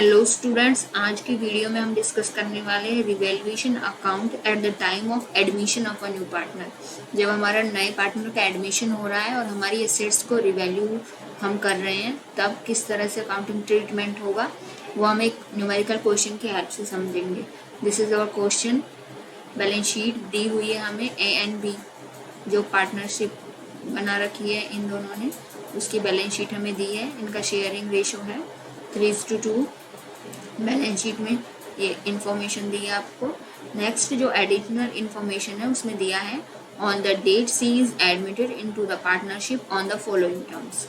Hello students, आज की video में हम डिस्कस करने वाले हैं revaluation account at the time of admission of a new partner. जब हमारा नए पार्टनर का एडमिशन हो रहा है और हमारी एसेट्स को रिवैल्यू हम कर रहे हैं, तब किस तरह से अकाउंटिंग ट्रीटमेंट होगा वो हम एक न्यूमेरिकल क्वेश्चन की हेल्प से समझेंगे। This is our question. Balance sheet दी हुई है हमें ए एंड बी, जो पार्टनरशिप बना रखी है इन दोनों ने, उसकी बैलेंस शीट हमें दी है। इनका शेयरिंग रेशो है 3:2। बैलेंस शीट में ये इंफॉर्मेशन दी है आपको। नेक्स्ट जो एडिशनल इंफॉर्मेशन है उसमें दिया है on the date C is admitted into the partnership on the following terms.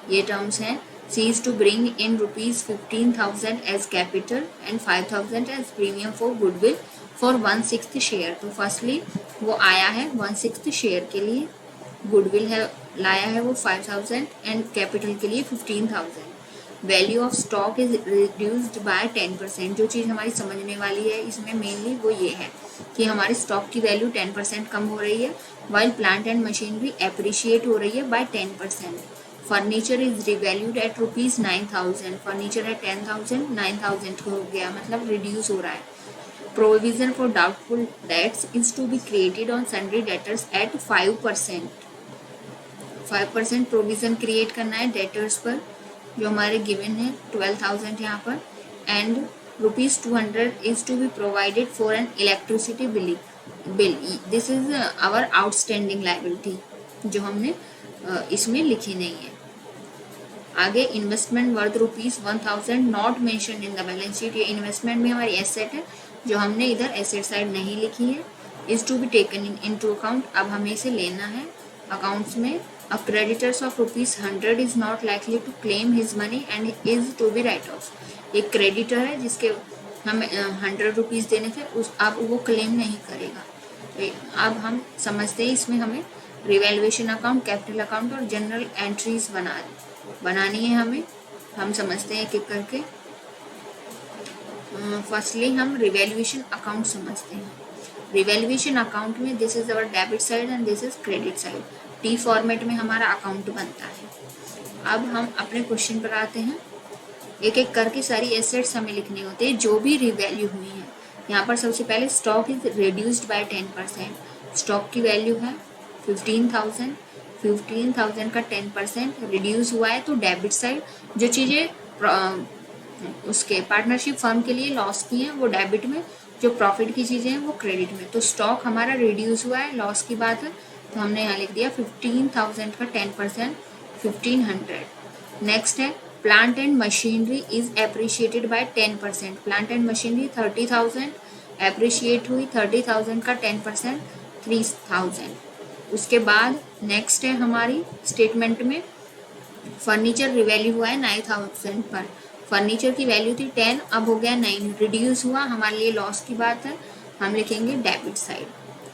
ये टर्म्स हैं C is to bring in ₹15,000 as capital and 5,000 as premium for goodwill for 1/6 share. तो firstly वो आया है 1/6 शेयर के लिए, गुडविल है लाया है वो 5,000 एंड कैपिटल के लिए 15,000। Value of stock is reduced by 10%। जो चीज़ हमारी समझने वाली है इसमें मेनली वो ये है कि हमारी स्टॉक की वैल्यू 10% कम हो रही है, while plant and machinery appreciate हो रही है by 10%। Furniture is revalued at ₹9,000। Furniture है 10,000, 9,000 हो गया, मतलब रिड्यूस हो रहा है। Provision for doubtful debts is to be created on sundry debtors at 5%। 5% provision create करना है डेटर्स पर, जो हमारे गिवन है 12,000 यहाँ पर। And ₹200 is to be provided for an electricity bill. This is our outstanding liability, जो हमने इसमें लिखी नहीं है। आगे investment worth ₹1,000 not mention in the balance sheet. ये इन्वेस्टमेंट में हमारी एसेट है जो हमने इधर एसेट साइड नहीं लिखी है। Is to be taken into account, अब हमें इसे लेना है अकाउंट्स में। A creditors of ₹100 is not likely to claim his money and is to be write off। एक क्रेडिटर है जिसके हमें ₹100 देने थे, उस अब वो क्लेम नहीं करेगा। तो अब हम समझते हैं इसमें हमें रिवैल्यूएशन अकाउंट, कैपिटल अकाउंट और जनरल एंट्रीज बनानी है हमें। हम समझते हैं एक एक करके। फर्स्टली हम रिवैल्यूएशन अकाउंट समझते हैं। रिवैल्यूएशन अकाउंट में this is our debit side and this is credit side. T format में हमारा अकाउंट बनता है। अब हम अपने क्वेश्चन पर आते हैं। एक एक करके सारी एसेट्स हमें लिखनी होती है जो भी रिवैल्यू हुई है। यहाँ पर सबसे पहले stock is reduced by 10%। Stock की वैल्यू है 15,000। 15,000 का 10% रिड्यूस हुआ है, तो डेबिट साइड जो चीज़ें उसके पार्टनरशिप फर्म के लिए लॉस की हैं वो डेबिट में, जो प्रॉफिट की चीज़ें हैं वो क्रेडिट में। तो स्टॉक हमारा रिड्यूस हुआ है, लॉस की बात है, तो हमने यहाँ लिख दिया 15,000 का 10% 1,500। नेक्स्ट है plant and machinery is appreciated by 10%। Plant and machinery 30,000 appreciate हुई, 30,000 का 10% 3,000। उसके बाद नेक्स्ट है हमारी स्टेटमेंट में फर्नीचर रिवैल्यू हुआ है 9,000 पर। फर्नीचर की वैल्यू थी 10, अब हो गया 9, रिड्यूस हुआ, हमारे लिए लॉस की बात है, हम लिखेंगे डेबिट साइड।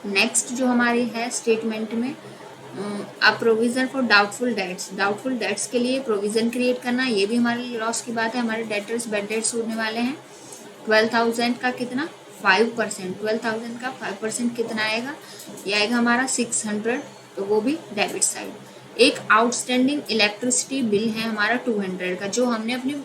नेक्स्ट जो हमारी है स्टेटमेंट में अब provision for doubtful dates. Doubtful debts के लिए प्रोविजन क्रिएट करना, ये भी हमारे लिए लॉस की बात है। हमारे डेटर्स बैड डेट्स होने वाले हैं। 12,000 का कितना 5%। 12,000 का 5% कितना आएगा, ये आएगा हमारा 600, तो वो भी डेबिट साइड। एक आउटस्टैंडिंग इलेक्ट्रिसिटी बिल है हमारा 200 का, जो हमने अपने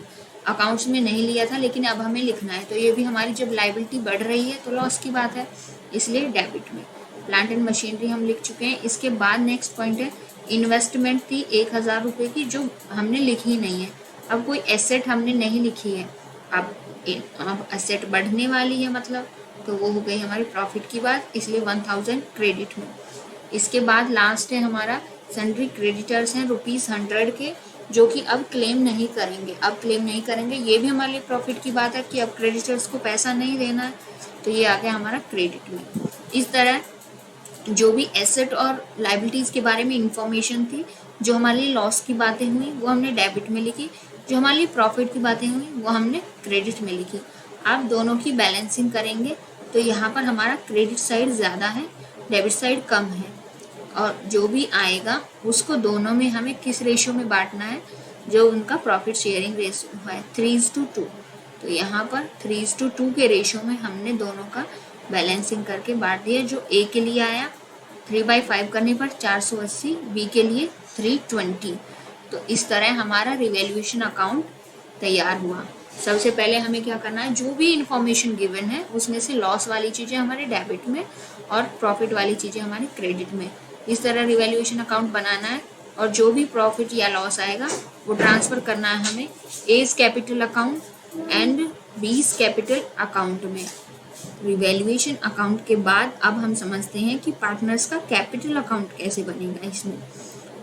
अकाउंट्स में नहीं लिया था लेकिन अब हमें लिखना है, तो ये भी हमारी जब लाइबिलिटी बढ़ रही है तो लॉस की बात है, इसलिए डेबिट में। प्लांट एंड मशीनरी हम लिख चुके हैं। इसके बाद नेक्स्ट पॉइंट है इन्वेस्टमेंट थी 1,000 रुपये की, जो हमने लिखी नहीं है। अब कोई एसेट हमने नहीं लिखी है, अब एसेट बढ़ने वाली है मतलब, तो वो हो गई हमारी प्रॉफिट की बात, इसलिए 1,000 क्रेडिट में। इसके बाद लास्ट है हमारा सन्ड्री क्रेडिटर्स हैं ₹100 के, जो कि अब क्लेम नहीं करेंगे। अब क्लेम नहीं करेंगे, ये भी हमारे लिए प्रॉफिट की बात है कि अब क्रेडिटर्स को पैसा नहीं देना है, तो ये आ गया हमारा क्रेडिट में। इस तरह जो भी एसेट और लाइबिलिटीज़ के बारे में इंफॉर्मेशन थी, जो हमारे लिए लॉस की बातें हुई वो हमने डेबिट में लिखी, जो हमारे लिए प्रॉफिट की बातें हुई वो हमने क्रेडिट में लिखी। आप दोनों की बैलेंसिंग करेंगे तो यहाँ पर हमारा क्रेडिट साइड ज़्यादा है, डेबिट साइड कम है, और जो भी आएगा उसको दोनों में हमें किस रेशो में बांटना है, जो उनका प्रॉफिट शेयरिंग रेशो है 3:2। तो यहाँ पर 3:2 के रेशो में हमने दोनों का बैलेंसिंग करके बांट दिया। जो ए के लिए आया 3/5 करने पर 480, बी के लिए 320। तो इस तरह हमारा रिवैल्यूएशन अकाउंट तैयार हुआ। सबसे पहले हमें क्या करना है, जो भी इंफॉर्मेशन गिवन है उसमें से लॉस वाली चीजें हमारे डेबिट में और प्रॉफिट वाली चीजें हमारे क्रेडिट में, इस तरह रिवैल्यूएशन अकाउंट बनाना है। और जो भी प्रॉफिट या लॉस आएगा वो ट्रांसफर करना है हमें A's capital account and B's capital account में। रिवैल्यूएशन अकाउंट के बाद अब हम समझते हैं कि पार्टनर्स का कैपिटल अकाउंट कैसे बनेगा इसमें।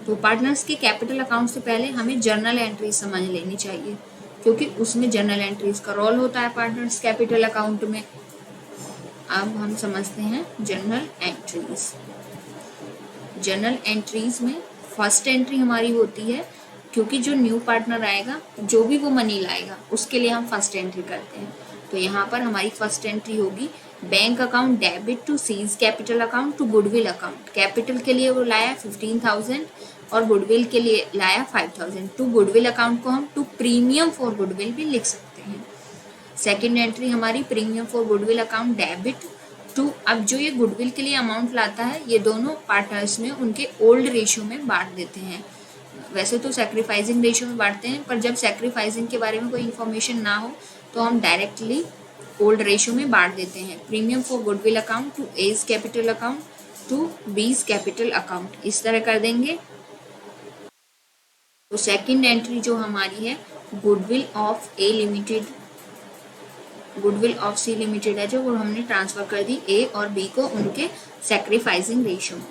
तो पार्टनर्स के कैपिटल अकाउंट से पहले हमें जर्नल एंट्री समझ लेनी चाहिए, क्योंकि उसमें जर्नल एंट्रीज का रोल होता है पार्टनर्स कैपिटल अकाउंट में। अब हम समझते हैं जर्नल एंट्रीज। जर्नल एंट्रीज में फर्स्ट एंट्री हमारी होती है, क्योंकि जो न्यू पार्टनर आएगा जो भी वो मनी लाएगा उसके लिए हम फर्स्ट एंट्री करते हैं। तो यहाँ पर हमारी फर्स्ट एंट्री होगी bank account debit to C's capital account to goodwill account. Capital के लिए वो लाया 15,000 और गुडविल के लिए लाया 5,000। टू गुडविल अकाउंट को हम टू प्रीमियम फॉर गुडविल भी लिख सकते हैं। सेकेंड एंट्री हमारी premium for goodwill account debit to, अब जो ये गुडविल के लिए अमाउंट लाता है ये दोनों पार्टनर्स में उनके ओल्ड रेशियो में बांट देते हैं। वैसे तो सैक्रिफाइसिंग रेशियो में बांटते हैं, पर जब सैक्रिफाइसिंग के बारे में कोई इन्फॉर्मेशन ना हो तो हम डायरेक्टली ओल्ड रेशियो में बांट देते हैं। Premium for goodwill account to A's capital account to B's capital account, इस तरह कर देंगे। तो सेकंड एंट्री जो हमारी है goodwill of A limited, goodwill of C limited है जो, वो हमने ट्रांसफर कर दी ए और बी को उनके सैक्रिफाइसिंग रेशियो में।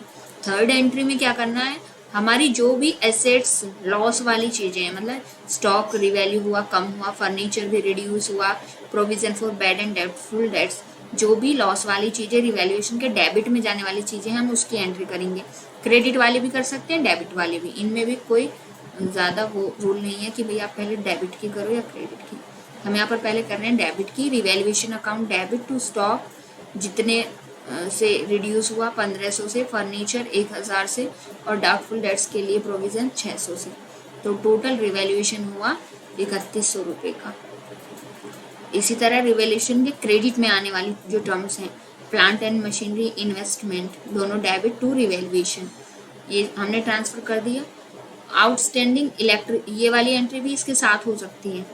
थर्ड एंट्री में क्या करना है, हमारी जो भी एसेट्स लॉस वाली चीजें हैं, मतलब स्टॉक रिवैल्यू हुआ, कम हुआ, फर्नीचर भी रिड्यूस हुआ, provision for bad and doubtful debts, जो भी लॉस वाली चीजें रिवैल्यूएशन के डेबिट में जाने वाली चीजें हम उसकी एंट्री करेंगे। क्रेडिट वाले भी कर सकते हैं, डेबिट वाले भी, इनमें भी कोई ज्यादा वो रूल नहीं है कि भाई आप पहले डेबिट की करो या क्रेडिट की। हम यहाँ पर पहले कर रहे हैं डेबिट की। Revaluation account debit to stock जितने से रिड्यूस हुआ 1500 से, फर्नीचर 1000 से और डाउटफुल डेट्स के लिए प्रोविजन 600 से, तो टोटल रिवैल्यूएशन हुआ 3100 रुपये का। इसी तरह रिवैल्यूएशन के क्रेडिट में आने वाली जो टर्म्स हैं, प्लांट एंड मशीनरी, इन्वेस्टमेंट, दोनों डेबिट टू रिवैल्यूएशन, ये हमने ट्रांसफर कर दिया। आउटस्टैंडिंग इलेक्ट्रिक, ये वाली एंट्री भी इसके साथ हो सकती है।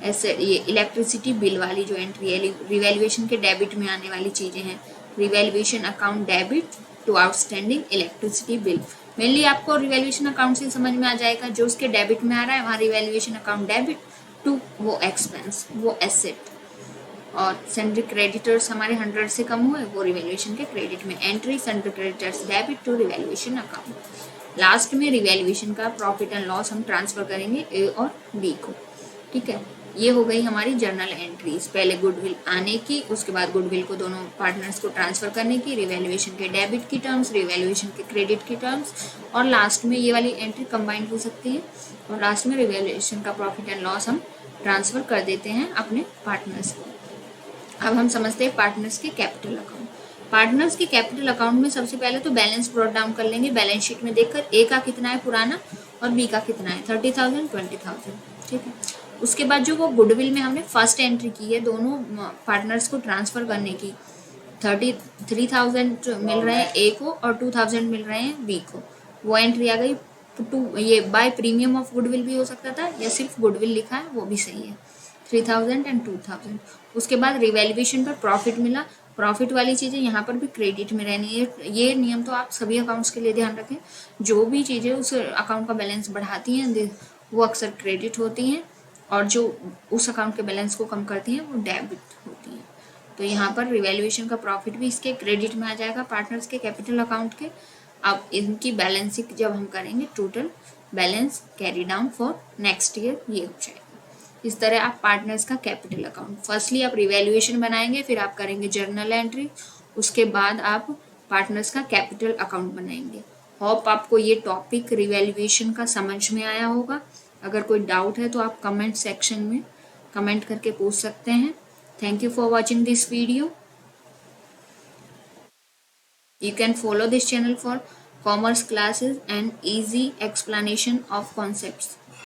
ऐसे ये इलेक्ट्रिसिटी बिल वाली जो एंट्री है रिवैल्यूएशन के डेबिट में आने वाली चीजें हैं। Revaluation account debit to outstanding electricity bill, mainly आपको रिवैल्यूएशन अकाउंट से समझ में आ जाएगा, जो उसके डेबिट में आ रहा है वहाँ रिवैल्यूएशन अकाउंट डेबिट टू वो एक्सपेंस, वो एसेट। और सन्ड्री क्रेडिटर्स हमारे 100 से कम हुए, वो रिवैल्यूएशन के क्रेडिट में entry, sundry creditors debit to revaluation account. Last में रिवैल्यूएशन का प्रॉफिट एंड लॉस हम ट्रांसफर करेंगे ए और बी को। ठीक है, ये हो गई हमारी जर्नल एंट्रीज, पहले गुडविल आने की, उसके बाद गुडविल को दोनों पार्टनर्स को ट्रांसफर करने की, रिवैल्यूएशन के डेबिट की टर्म्स, रिवैल्यूएशन के क्रेडिट की टर्म्स, और लास्ट में ये वाली एंट्री कंबाइंड हो सकती है, और लास्ट में रिवैल्यूएशन का प्रॉफिट एंड लॉस हम ट्रांसफर कर देते हैं अपने पार्टनर्स को। अब हम समझते हैं पार्टनर्स के कैपिटल अकाउंट। पार्टनर्स के कैपिटल अकाउंट में सबसे पहले तो बैलेंस ब्रॉट डाउन कर लेंगे, बैलेंस शीट में देखकर ए का कितना है पुराना और बी का कितना है, 30,000 20,000। ठीक है, उसके बाद जो वो गुडविल में हमने फर्स्ट एंट्री की है दोनों पार्टनर्स को ट्रांसफर करने की, 33,000 मिल रहे हैं ए को और 2,000 मिल रहे हैं बी को, वो एंट्री आ गई। ये बाय प्रीमियम ऑफ गुडविल भी हो सकता था या सिर्फ गुडविल लिखा है वो भी सही है, 3,000 एंड 2,000। उसके बाद रिवैल्यूएशन पर प्रॉफिट मिला, प्रॉफिट वाली चीज़ें यहाँ पर भी क्रेडिट में रहनी है। ये नियम तो आप सभी अकाउंट्स के लिए ध्यान रखें, जो भी चीज़ें उस अकाउंट का बैलेंस बढ़ाती हैं वो अक्सर क्रेडिट होती हैं, और जो उस अकाउंट के बैलेंस को कम करती हैं वो डेबिट होती हैं। तो यहाँ पर रिवैल्यूएशन का प्रॉफिट भी इसके क्रेडिट में आ जाएगा पार्टनर्स के कैपिटल अकाउंट के। अब इनकी बैलेंसिंग जब हम करेंगे, total balance carry down for next year ये हो जाएगा। इस तरह आप पार्टनर्स का कैपिटल अकाउंट, फर्स्टली आप रिवैल्यूएशन बनाएंगे, फिर आप करेंगे जर्नल एंट्री, उसके बाद आप पार्टनर्स का कैपिटल अकाउंट बनाएंगे। होप आपको ये टॉपिक रिवैल्यूएशन का समझ में आया होगा। अगर कोई डाउट है तो आप कमेंट सेक्शन में कमेंट करके पूछ सकते हैं। Thank you for watching this video. You can follow this channel for commerce classes and easy explanation of concepts.